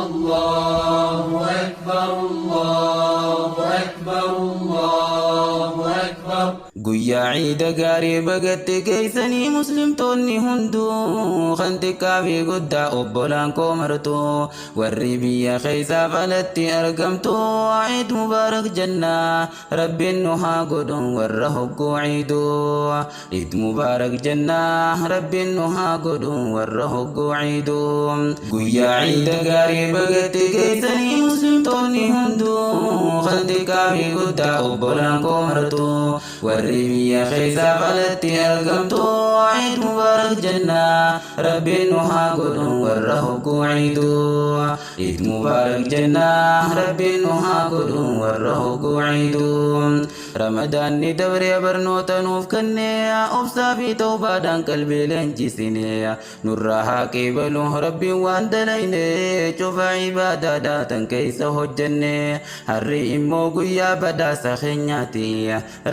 الله أكبر الله أكبر الله أكبر. guyyaa ciida gaarii bagatti keeysanii muslimtoonni hunduu kantikaa fi guddaa obbolaan koo martu warri biyya keeysaaf alatti argamtu ciid mubaarak jennaa rabbiin nu haa godhu warra hogguu ciidu ciid mubaarak jennaa rabbiin nu haa godhu warra hogguu ciidu guyyaa ciida gaarii bagatti keeysanii muslimtoonni hunduu kantikaa fi guddaa obbolaan koo martu warri biyya keeysaaf alatti argamtu ciid mubaarak jennaa rabbiin nu haa godhu warra hogguu ciidu ciid mubaarak jennaa rabbiin nu haa godhu warra hogguu ciidu ramadaanni dabree barnoota nuuf kennee obsaa fi tawbaadhaan qalbii leenjisine nurraa haa qeebalu rabbiin waan dalayne cufa cibaadaadhaa tan keeysa hojjenne harri immoo guyyaa badhaasa keenyaati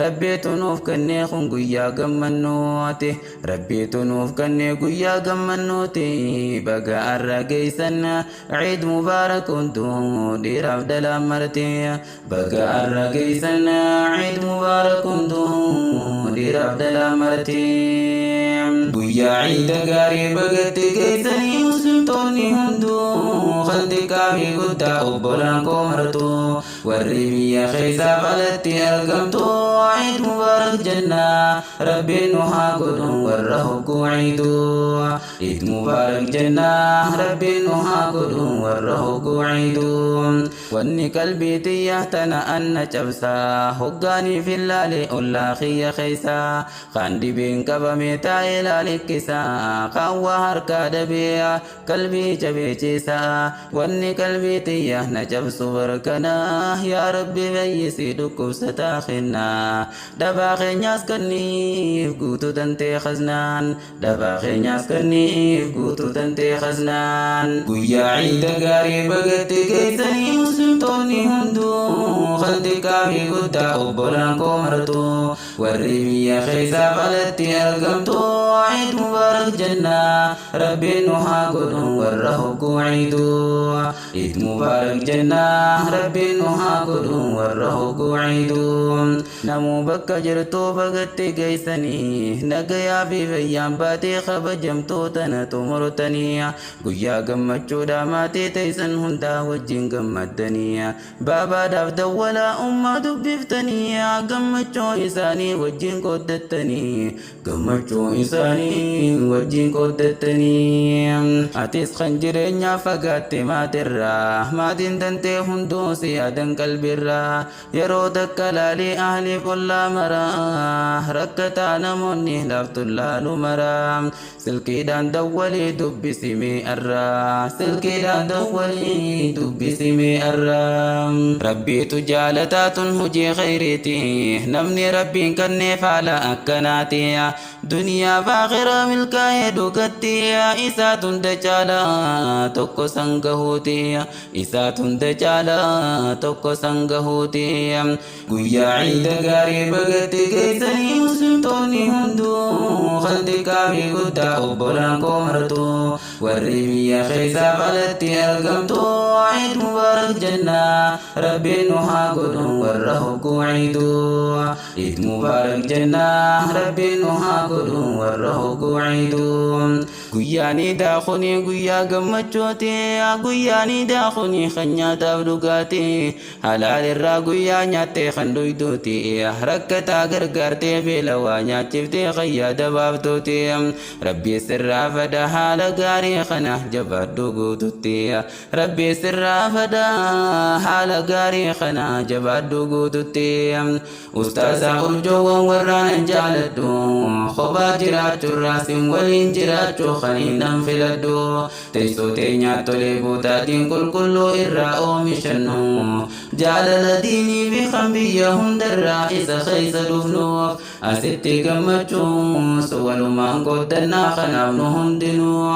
rabbiitu nuuf kennee kun guyyaa gammannooti rabbiitu nuuf kennee guyyaa gammannooti baga arra geeysan ciid mubaarak hunduu dhiiraaf dhalaan marti baga arra geeysan ciid mubaarak hunduu dhiiraaf dhalaan marti guyyaa ciida gaarii bagatti keeysanii muslimtoonni hunduu kantikaa fi guddaa obbolaan koo martu warri biyya keeysaaf alatti argamtu ciid mubaarak jennaa rabbiin nu haa godhu warra hogguu ciidu ciid mubaarak jennaa rabbiin nu haa godhu warra hogguu ciidu wanni qalbii tiyya tana anna cabsaa hoggaanii fillaale ollaa kiyya keeysaa kan dhibeen qabame taa'ee laalikkisaa kan waa harkaa dhabee qalbii jabeechisaa wanni qalbii tiyya na cabsu barkanaa yaa rabbi fayyisii dhukkubsataa kennaa dhabaa keenyaas kanniif guutuu tantee khaznaan dhabaa keenyaas kanniif guutuu tantee khaznaan guyyaa ciida gaarii bagatti keeysanii muslimtoonni hunduu kantikaa fi guddaa obbolaan koo martu warri biyya keeysaaf alatti argamtu ciid mubaarak jennaa rabbiin nu haa godhu warra hogguu ciidu ciid mubaarak jennaa rabbiin nu haa godhu warra hogguu ciidu namuu bakka jirtu bagatti geeysanii nagayaa fi fayyaan baatee kabajamtootana xumurtanii guyyaa gammachuudha maatii teeysan hundaa wajjin gammaddanii baabaadhaaf dawwalaa ummaa dubbiftanii gammachuu isaanii wajjin qooddattanii gammachuu isaanii wajjin qooddattanii atis kan jireenyaa fagaatte maatirraa maatiin tantee hunduu si yaadan qalbirraa yeroo takka laalee ahliif ollaa maraa rakkataa namoonni laaftun laalu maraa silkiidhaan dawwalii dubbisimee arraa silkiidhaan dawwalii dubbisimee arraa rabbiitu jaalataatun hojii khayriiti namni rabbiin kanneef haala akkanaati duniyaa faakhira milkaa'ee dhugatti isaatun dachaala tokko sangahuuti isaatun dachaala tokko sangahuuti guyyaa ciida gaarii bagatti keeysanii muslimtoonni hunduu kantikaa fi guddaa obbolaan koo martu warri biyya keeysaaf alatti argamtu ciid mubaarak jennaa rabbiin nu haa godhu warra hogguu ciidu ciid mubaarak jennaa rabbiin nu haa godhu warra hogguu ciidu guyyaanii daakuni guyyaa gammachuuti guyyaanii daakuni kan nyaataaf dhugaati halaal irraa guyyaa nyaattee kan dhuyduuti rakkataa gargaartee beelawaa nyaachiftee qayyaa dabaaftuuti rabbii sirraa fada haala gaarii kana jabaadhu guututti rabbii sirraa fada haala gaarii kana jabaadhu guututti ustaaza urjoowwan warraan jaaladhu kophaa jiraachuurraa sin waliin jiraachuu kaniinan filadhu teessoo teenyaa tolee buutaatiin qulqulluu irraa oomishannu jaalala diinii fi kan biyya hundarraa isa keeysa dhufnuuf asitti gammachuus walumaan qooddannaa kanaaf nu hundinuu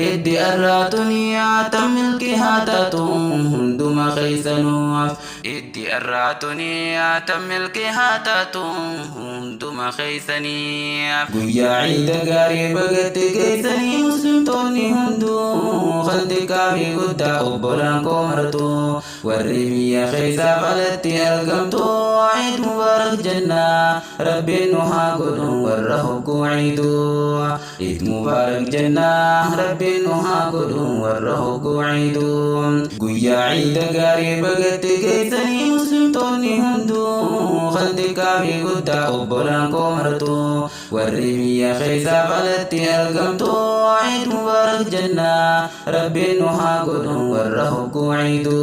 iddi arraatuni tan milkii haa taatu hunduma keeysanuuf iddi itti arraatuni tammilki haa taatu hunduma keeysanii guyyaa ciida gaarii bagatti keeysanii muslimtoonni hunduu khandiqaa fi guddaa obbolaan koo martu warri biyya keeysaaf alatti argamtu ciid mubaarak jennaa rabbiin nu haa godhu warra hogguu ciidu ciid mubaarak jennaa rabbiin nu haa godhu warra hogguu ciidu guyyaa ciida gaarii bagatti keeysanii muslimtoonni hunduu khandiqaa fi guddaa obbolaan koo martu warri biyya keeysaaf alatti argamtu ciid mubaarak jennaa rabbiin nu haa godhu warra hogguu ciidu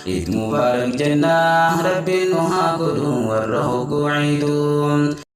ciid mubaarak jennaa rabbiin nu haa godhu warra hogguu ciidu